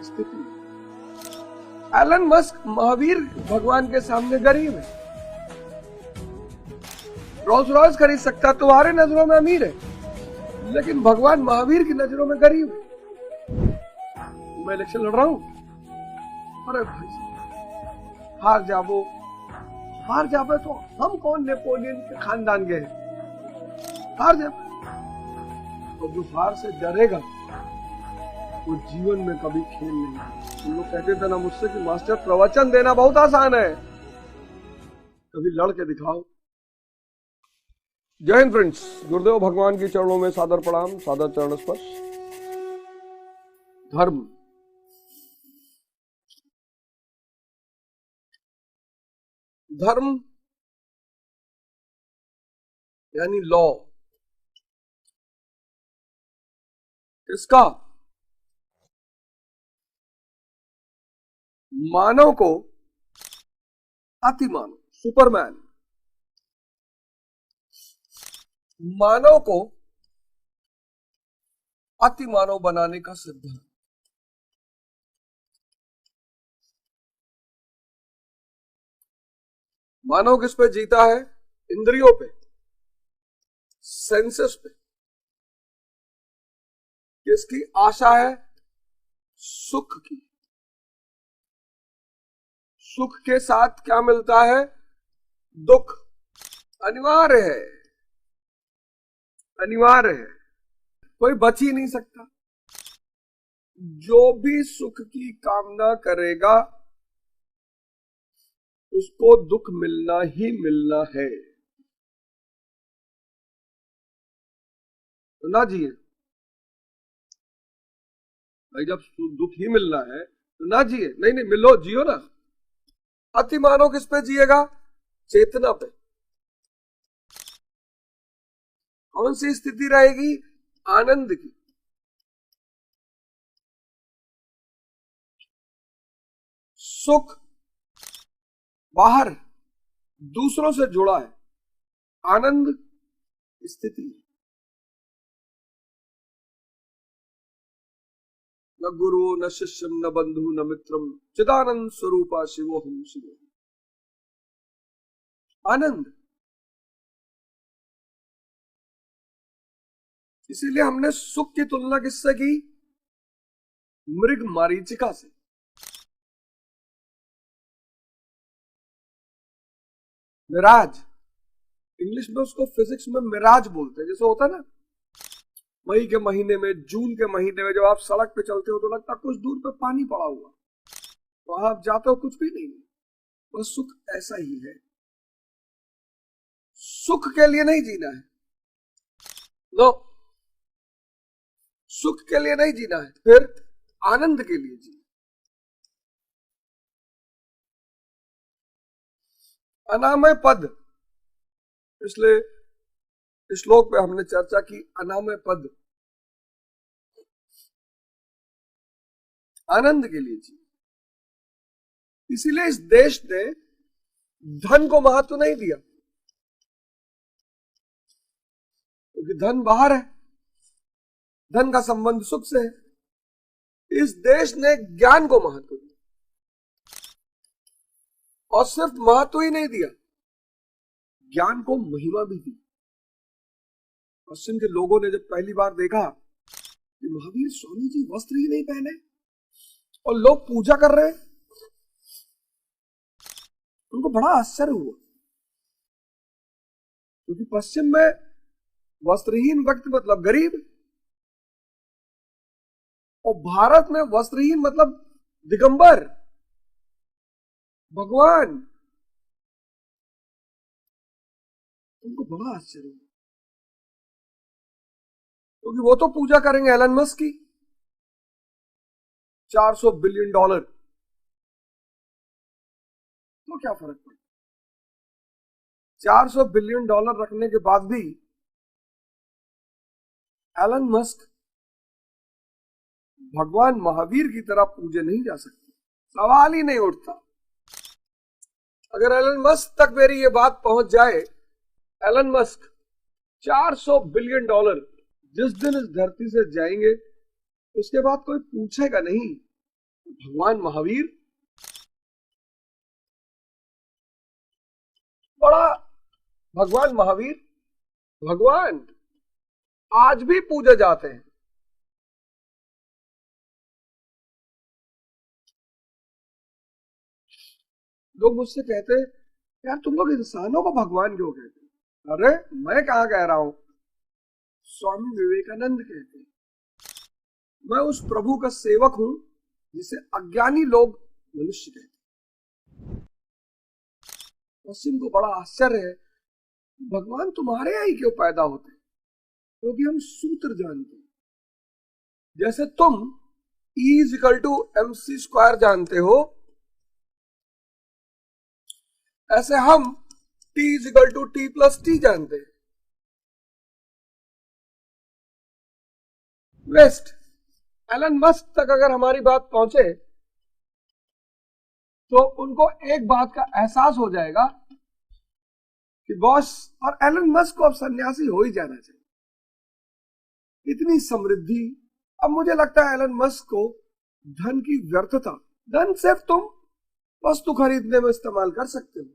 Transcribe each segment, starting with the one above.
स्थिति। Elon Musk Mahavir भगवान के सामने गरीब है, रोल्स रॉयस खरीद सकता है, तुम्हारे नजरों में अमीर है, लेकिन भगवान महावीर की नजरों में गरीब है। मैं इलेक्शन लड़ रहा हूं, अरे भाई हार जावे तो हम कौन नेपोलियन के खानदान के हैं, हार जावे। और जो हार से डरेगा वो जीवन में कभी खेल नहीं। तुम लोग कहते थे ना मुझसे कि मास्टर प्रवचन देना बहुत आसान है, कभी लड़ के दिखाओ। जय हिंद फ्रेंड्स, गुरुदेव भगवान के चरणों में सादर प्रणाम, सादर चरण स्पर्श। धर्म यानी लॉ किसका? मानव को अति मानव, सुपरमैन, मानव को अति मानव बनाने का सिद्धांत। मानव किस पे जीता है? इंद्रियों पे, सेंसेस पे। किसकी आशा है? सुख की। सुख के साथ क्या मिलता है? दुख। अनिवार्य है, अनिवार्य है, कोई बच ही नहीं सकता। जो भी सुख की कामना करेगा उसको दुख मिलना ही मिलना है। तो ना जिए भाई, जब दुख ही मिलना है तो ना जिए। नहीं नहीं, मिलो, जियो ना। अति मानव किस पे जिएगा? चेतना पे। कौन सी स्थिति रहेगी? आनंद की। सुख बाहर दूसरों से जुड़ा है, आनंद स्थिति। न गुरु न शिष्यम न बंधु न मित्रम चिदानंद स्वरूपा शिवोहम शिवो। आनंद। इसीलिए हमने सुख की तुलना किससे की? मृग मारीचिका से। मिराज, इंग्लिश में उसको फिजिक्स में मिराज बोलते हैं। जैसे होता है ना, मई के महीने में, जून के महीने में जब आप सड़क पे चलते हो तो लगता है कुछ दूर पे पानी पड़ा हुआ, वहां आप जाते हो कुछ भी नहीं। बस सुख ऐसा ही है। सुख के लिए नहीं जीना है, नो, सुख के लिए नहीं जीना है, फिर आनंद के लिए जीना। अनामय पद, पिछले श्लोक पे हमने चर्चा की। अनामय पद आनंद के लिए जी। इसीलिए इस देश ने धन को महत्व नहीं दिया, क्योंकि धन बाहर है, धन का संबंध सुख से है। इस देश ने ज्ञान को महत्व दिया, और सिर्फ महत्व ही नहीं दिया, ज्ञान को महिमा भी दी। पश्चिम के लोगों ने जब पहली बार देखा कि महावीर स्वामी जी वस्त्र ही नहीं पहने और लोग पूजा कर रहे हैं, उनको बड़ा आश्चर्य हुआ। क्योंकि पश्चिम में वस्त्रहीन व्यक्ति मतलब गरीब, और भारत में वस्त्रहीन मतलब दिगंबर, भगवान। उनको बड़ा आश्चर्य हुआ, क्योंकि वो तो पूजा करेंगे एलन मस्क की, $400 बिलियन, तो क्या फर्क पड़ता? $400 बिलियन रखने के बाद भी एलन मस्क भगवान महावीर की तरह पूजे नहीं जा सकते, सवाल ही नहीं उठता। अगर एलन मस्क तक मेरी ये बात पहुंच जाए, एलन मस्क $400 बिलियन जिस दिन इस धरती से जाएंगे उसके बाद कोई पूछेगा नहीं भगवान महावीर बड़ा भगवान महावीर भगवान आज भी पूजे जाते हैं। लोग मुझसे कहते हैं यार तुम लोग इंसानों को भगवान क्यों कहते हैं? अरे मैं कहां कह रहा हूं, स्वामी विवेकानंद कहते हैं मैं उस प्रभु का सेवक हूं जिसे अज्ञानी लोग मनुष्य कहते हैं। पश्चिम को बड़ा आश्चर्य है, भगवान तुम्हारे यहाँ ही क्यों पैदा होते हैं? क्योंकि हम सूत्र जानते हैं। जैसे तुम E=mc² जानते हो, ऐसे हम T=T+T जानते हैं। वेस्ट एलन मस्क तक अगर हमारी बात पहुंचे तो उनको एक बात का एहसास हो जाएगा कि बॉस और एलन मस्क को अब सन्यासी हो ही जाना चाहिए। इतनी समृद्धि, अब मुझे लगता है एलन मस्क को धन की व्यर्थता, धन सिर्फ तुम वस्तु खरीदने में इस्तेमाल कर सकते हो,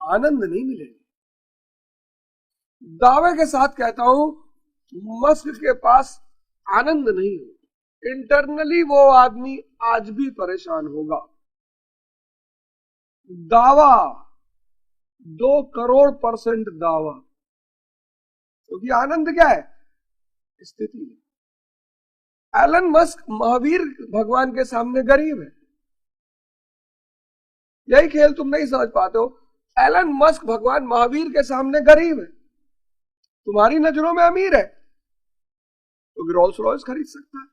आनंद नहीं मिलेगा। दावे के साथ कहता हूं मस्क के पास आनंद नहीं है। इंटरनली वो आदमी आज भी परेशान होगा। दावा 2 करोड़% दावा, क्योंकि आनंद क्या है? स्थिति है। एलन मस्क महावीर भगवान के सामने गरीब है। यही खेल तुम नहीं समझ पाते हो। एलन मस्क भगवान महावीर के सामने गरीब है, तुम्हारी नजरों में अमीर है, तो रोल्स रॉयस खरीद सकता है।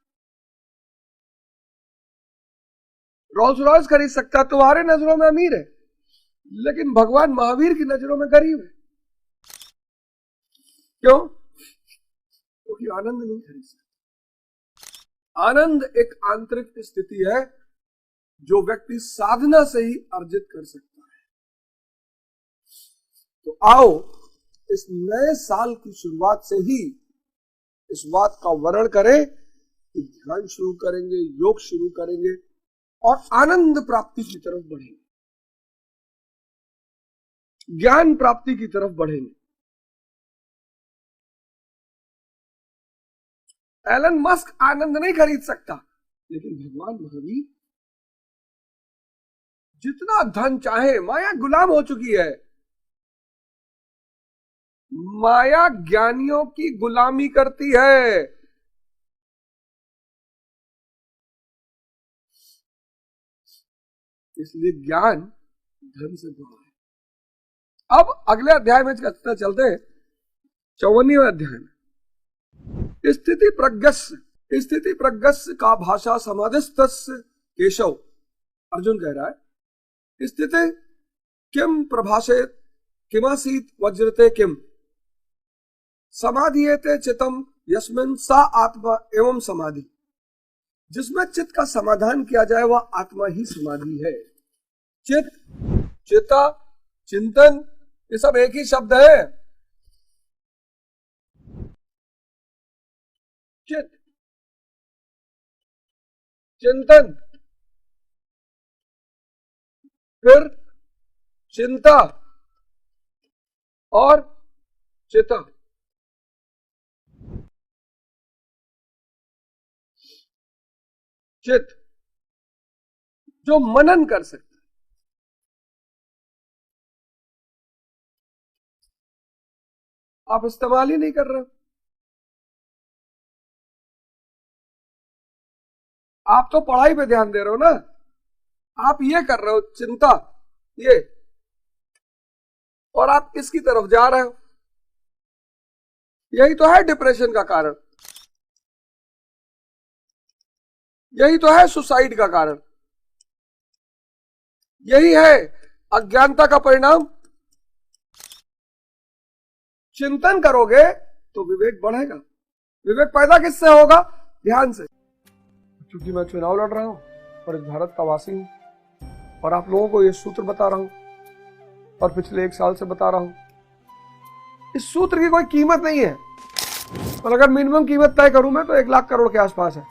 रोल्स रॉयस खरीद सकता है, तुम्हारे नजरों में अमीर है, लेकिन भगवान महावीर की नजरों में गरीब है। क्यों? क्योंकि आनंद नहीं खरीद सकता। आनंद एक आंतरिक स्थिति है जो व्यक्ति साधना से ही अर्जित कर सकता है। तो आओ इस नए साल की शुरुआत से ही इस बात का वर्णन करें कि ध्यान शुरू करेंगे, योग शुरू करेंगे और आनंद प्राप्ति की तरफ बढ़ेंगे, ज्ञान प्राप्ति की तरफ बढ़ेंगे। एलन मस्क आनंद नहीं खरीद सकता, लेकिन भगवान महावीर जितना धन चाहे, माया गुलाम हो चुकी है। माया ज्ञानियों की गुलामी करती है। इसलिए ज्ञान धन से बड़ा है। अब अगले अध्याय में चलते हैं, 54वें अध्याय में। स्थिति प्रज्ञस्य का भाषा समाधिस्तस्य केशव। अर्जुन कह रहा है स्थिति किम प्रभाषेत किमासीत वज्रते किम समाधियेते चितम यस्मिन् सा आत्मा एवं समाधि। जिसमें चित्त का समाधान किया जाए वह आत्मा ही समाधि है। चित्त, चिता, चिंतन, ये सब एक ही शब्द है। चित्त, चिंतन, फिर चिंता और चिता। चित्त जो मनन कर सकता है, आप इस्तेमाल ही नहीं कर रहे। आप तो पढ़ाई पे ध्यान दे रहे हो ना, आप ये कर रहे हो चिंता, ये, और आप इसकी तरफ जा रहे हो। यही तो है डिप्रेशन का कारण, यही तो है सुसाइड का कारण, यही है अज्ञानता का परिणाम। चिंतन करोगे तो विवेक बढ़ेगा। विवेक पैदा किससे होगा? ध्यान से। क्योंकि मैं चुनाव लड़ रहा हूं और इस भारत का वासी हूं, और आप लोगों को यह सूत्र बता रहा हूं और पिछले 1 साल से बता रहा हूं। इस सूत्र की कोई कीमत नहीं है, और अगर मिनिमम कीमत तय करूं मैं तो 1 लाख करोड़ के आसपास है।